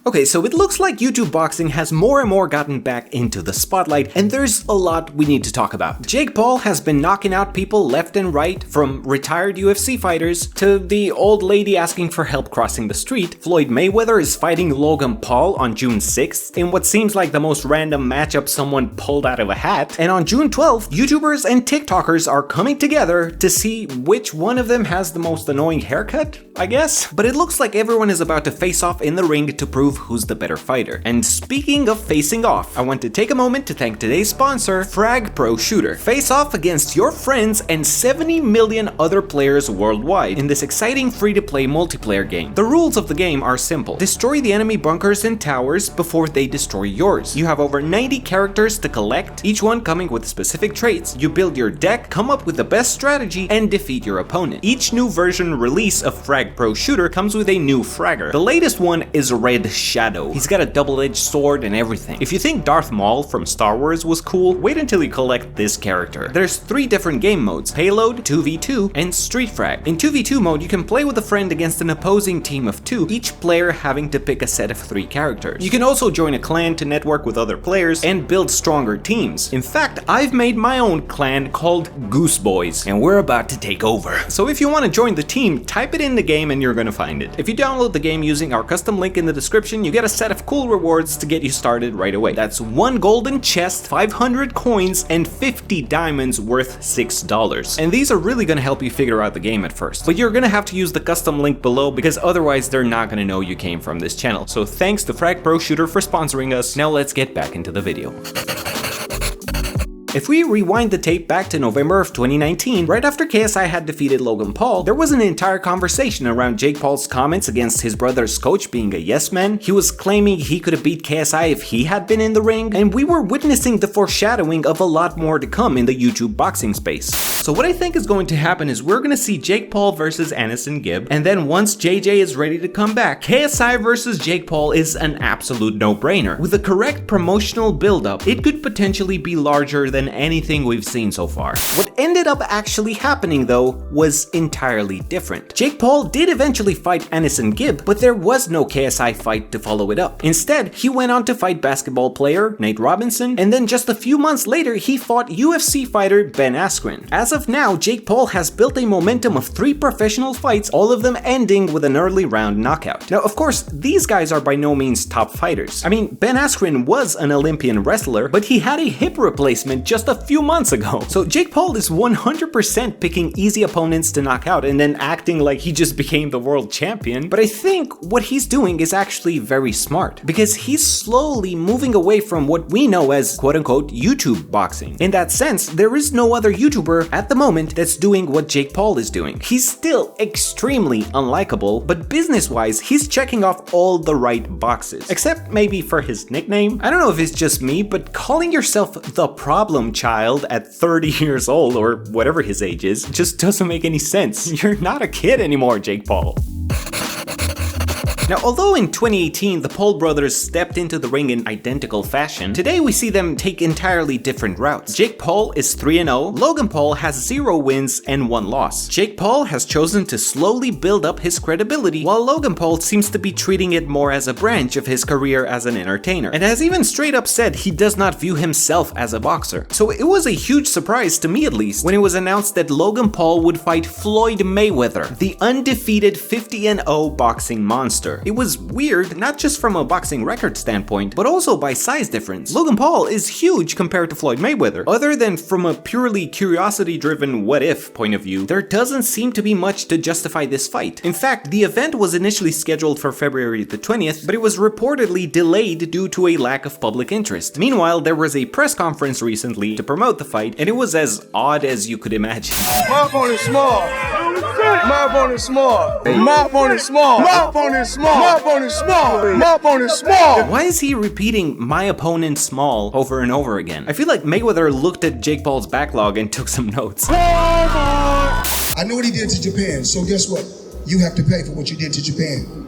Okay, so it looks like YouTube boxing has more and more gotten back into the spotlight, and there's a lot we need to talk about. Jake Paul has been knocking out people left and right, from retired UFC fighters to the old lady asking for help crossing the street. Floyd Mayweather is fighting Logan Paul on June 6th in what seems like the most random matchup someone pulled out of a hat. And on June 12th, YouTubers and TikTokers are coming together to see which one of them has the most annoying haircut, I guess? But it looks like everyone is about to face off in the ring to prove who's the better fighter. And speaking of facing off, I want to take a moment to thank today's sponsor, Frag Pro Shooter. Face off against your friends and 70 million other players worldwide in this exciting free-to-play multiplayer game. The rules of the game are simple. Destroy the enemy bunkers and towers before they destroy yours. You have over 90 characters to collect, each one coming with specific traits. You build your deck, come up with the best strategy, and defeat your opponent. Each new version release of Frag Pro Shooter comes with a new fragger. The latest one is Red Shadow. He's got a double-edged sword and everything. If you think Darth Maul from Star Wars was cool, wait until you collect this character. There's 3 different game modes: Payload, 2v2, and Street Frag. In 2v2 mode, you can play with a friend against an opposing team of 2, each player having to pick a set of 3 characters. You can also join a clan to network with other players and build stronger teams. In fact, I've made my own clan called Goose Boys, and we're about to take over. So if you want to join the team, type it in the game and you're gonna find it. If you download the game using our custom link in the description, you get a set of cool rewards to get you started right away. That's 1 golden chest, 500 coins, and 50 diamonds worth $6. And these are really gonna help you figure out the game at first. But you're gonna have to use the custom link below, because otherwise they're not gonna know you came from this channel. So thanks to Frag Pro Shooter for sponsoring us. Now let's get back into the video. If we rewind the tape back to November of 2019, right after KSI had defeated Logan Paul, there was an entire conversation around Jake Paul's comments against his brother's coach being a yes man. He was claiming he could have beat KSI if he had been in the ring, and we were witnessing the foreshadowing of a lot more to come in the YouTube boxing space. So what I think is going to happen is we're gonna see Jake Paul versus Anderson Gibb, and then once JJ is ready to come back, KSI versus Jake Paul is an absolute no-brainer. With the correct promotional build-up, it could potentially be larger than anything we've seen so far. What ended up actually happening though was entirely different. Jake Paul did eventually fight Anderson Gibb, but there was no KSI fight to follow it up. Instead, he went on to fight basketball player Nate Robinson, and then just a few months later he fought UFC fighter Ben Askren. As of now, Jake Paul has built a momentum of 3 professional fights, all of them ending with an early round knockout. Now of course, these guys are by no means top fighters. I mean, Ben Askren was an Olympian wrestler, but he had a hip replacement just a few months ago. So Jake Paul is 100% picking easy opponents to knock out and then acting like he just became the world champion. But I think what he's doing is actually very smart, because he's slowly moving away from what we know as quote-unquote YouTube boxing. In that sense, there is no other YouTuber at the moment that's doing what Jake Paul is doing. He's still extremely unlikable, but business-wise, he's checking off all the right boxes. Except maybe for his nickname. I don't know if it's just me, but calling yourself the problem child at 30 years old, or whatever his age is, just doesn't make any sense. You're not a kid anymore, Jake Paul. Now, although in 2018 the Paul brothers stepped into the ring in identical fashion, today we see them take entirely different routes. Jake Paul is 3-0, Logan Paul has 0 wins and 1 loss. Jake Paul has chosen to slowly build up his credibility, while Logan Paul seems to be treating it more as a branch of his career as an entertainer, and has even straight up said he does not view himself as a boxer. So it was a huge surprise, to me at least, when it was announced that Logan Paul would fight Floyd Mayweather, the undefeated 50-0 boxing monster. It was weird, not just from a boxing record standpoint, but also by size difference. Logan Paul is huge compared to Floyd Mayweather. Other than from a purely curiosity-driven what-if point of view, there doesn't seem to be much to justify this fight. In fact, the event was initially scheduled for February the 20th, but it was reportedly delayed due to a lack of public interest. Meanwhile, there was a press conference recently to promote the fight, and it was as odd as you could imagine. My opponent's small. My opponent's small. My opponent's small. My opponent's small. My opponent's small. My opponent's small. Why is he repeating "my opponent small" over and over again? I feel like Mayweather looked at Jake Paul's backlog and took some notes. I know what he did to Japan, so guess what? You have to pay for what you did to Japan.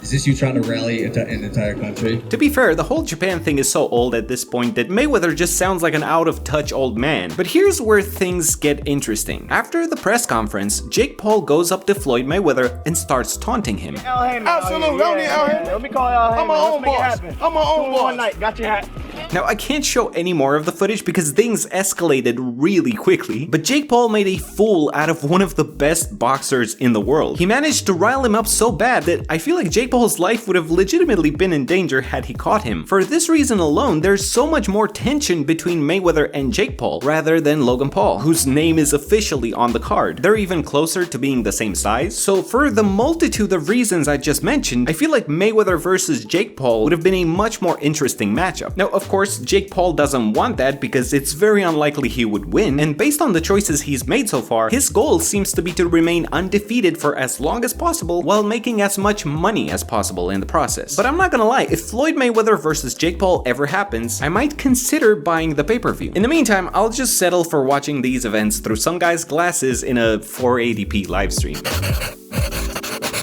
Is this you trying to rally an entire country? To be fair, the whole Japan thing is so old at this point that Mayweather just sounds like an out-of-touch old man. But here's where things get interesting. After the press conference, Jake Paul goes up to Floyd Mayweather and starts taunting him. Absolutely, don't need Al Haymon. Let me call Al Haymon. I'm my own boss. I'm my own boss. One night, got your hat. Now, I can't show any more of the footage because things escalated really quickly, but Jake Paul made a fool out of one of the best boxers in the world. He managed to rile him up so bad that I feel like Jake Paul's life would have legitimately been in danger had he caught him. For this reason alone, there's so much more tension between Mayweather and Jake Paul rather than Logan Paul, whose name is officially on the card. They're even closer to being the same size. So for the multitude of reasons I just mentioned, I feel like Mayweather versus Jake Paul would have been a much more interesting matchup. Now, of course, Jake Paul doesn't want that because it's very unlikely he would win, and based on the choices he's made so far, his goal seems to be to remain undefeated for as long as possible while making as much money as possible in the process. But I'm not gonna lie, if Floyd Mayweather versus Jake Paul ever happens, I might consider buying the pay-per-view. In the meantime, I'll just settle for watching these events through some guy's glasses in a 480p livestream.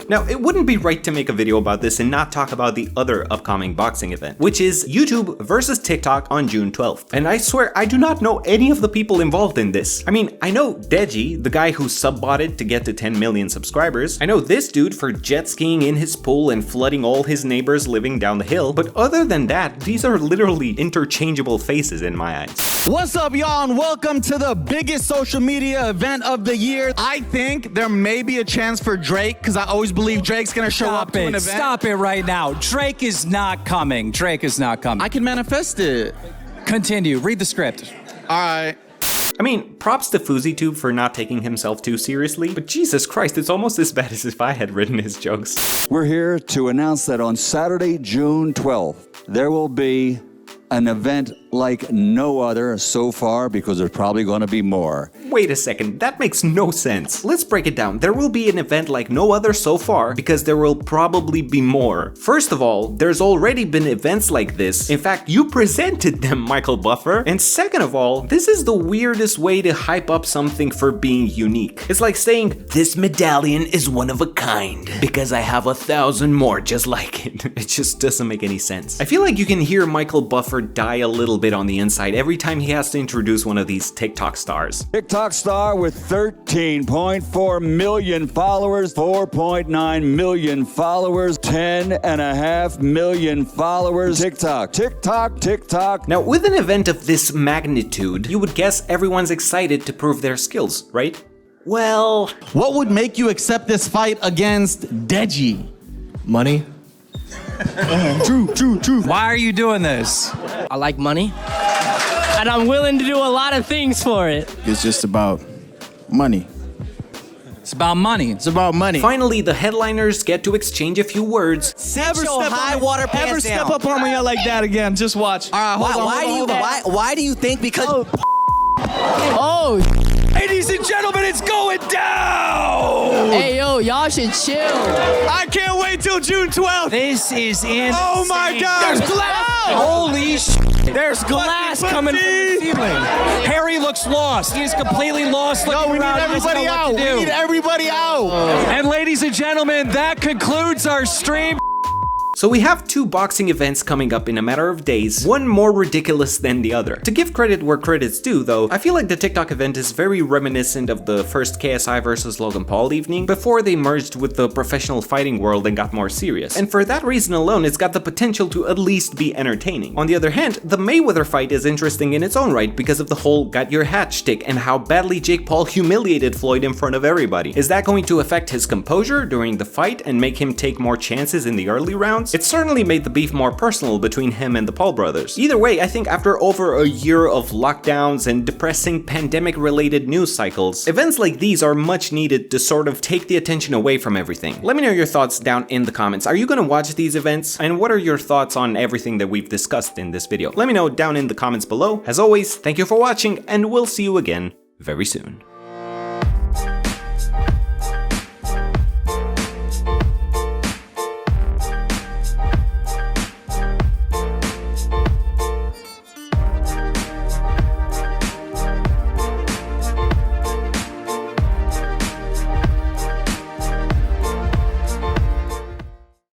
Now, it wouldn't be right to make a video about this and not talk about the other upcoming boxing event, which is YouTube versus TikTok on June 12th. And I swear, I do not know any of the people involved in this. I mean, I know Deji, the guy who sub-botted to get to 10 million subscribers. I know this dude for jet skiing in his pool and flooding all his neighbors living down the hill. But other than that, these are literally interchangeable faces in my eyes. What's up, y'all, and welcome to the biggest social media event of the year. I think there may be a chance for Drake, because I always believe Drake's gonna show up to an event. Stop it right now. Drake is not coming. Drake is not coming. I can manifest it. Continue. Read the script. All right. I mean, props to FouseyTube for not taking himself too seriously, but Jesus Christ, it's almost as bad as if I had written his jokes. We're here to announce that on Saturday, June 12th, there will be an event like no other so far, because there's probably going to be more. Wait a second, that makes no sense. Let's break it down. There will be an event like no other so far because there will probably be more. First of all, there's already been events like this. In fact, you presented them, Michael Buffer. And second of all, this is the weirdest way to hype up something for being unique. It's like saying, this medallion is one of a kind because I have 1,000 more just like it. It just doesn't make any sense. I feel like you can hear Michael Buffer die a little bit on the inside every time he has to introduce one of these TikTok stars. TikTok star with 13.4 million followers, 4.9 million followers, 10.5 million followers. TikTok, TikTok, TikTok. Now, with an event of this magnitude, you would guess everyone's excited to prove their skills, right? Well, What would make you accept this fight against Deji? Money. True. Why are you doing this? I like money. And I'm willing to do a lot of things for it. It's just about money. It's about money. It's about money. finally, the headliners get to exchange a few words. Ever step up on me like that again, just watch. All right, hold on. Why do you think? Because Ladies and gentlemen, it's going down! Hey, yo, y'all should chill. I can't wait till June 12th. This is insane. Oh my God. There's glass! Holy There's glass coming from the ceiling. Harry looks lost. He's completely lost looking We need around. He doesn't everybody know what out. to do. We need everybody out. And ladies and gentlemen, that concludes our stream. So we have two boxing events coming up in a matter of days, one more ridiculous than the other. To give credit where credit's due though, I feel like the TikTok event is very reminiscent of the first KSI versus Logan Paul evening before they merged with the professional fighting world and got more serious. And for that reason alone, it's got the potential to at least be entertaining. On the other hand, the Mayweather fight is interesting in its own right because of the whole got your hat shtick and how badly Jake Paul humiliated Floyd in front of everybody. Is that going to affect his composure during the fight and make him take more chances in the early rounds? It certainly made the beef more personal between him and the Paul brothers. Either way, I think after over a year of lockdowns and depressing pandemic-related news cycles, events like these are much needed to sort of take the attention away from everything. Let me know your thoughts down in the comments. Are you gonna watch these events? And what are your thoughts on everything that we've discussed in this video? Let me know down in the comments below. As always, thank you for watching, and we'll see you again very soon.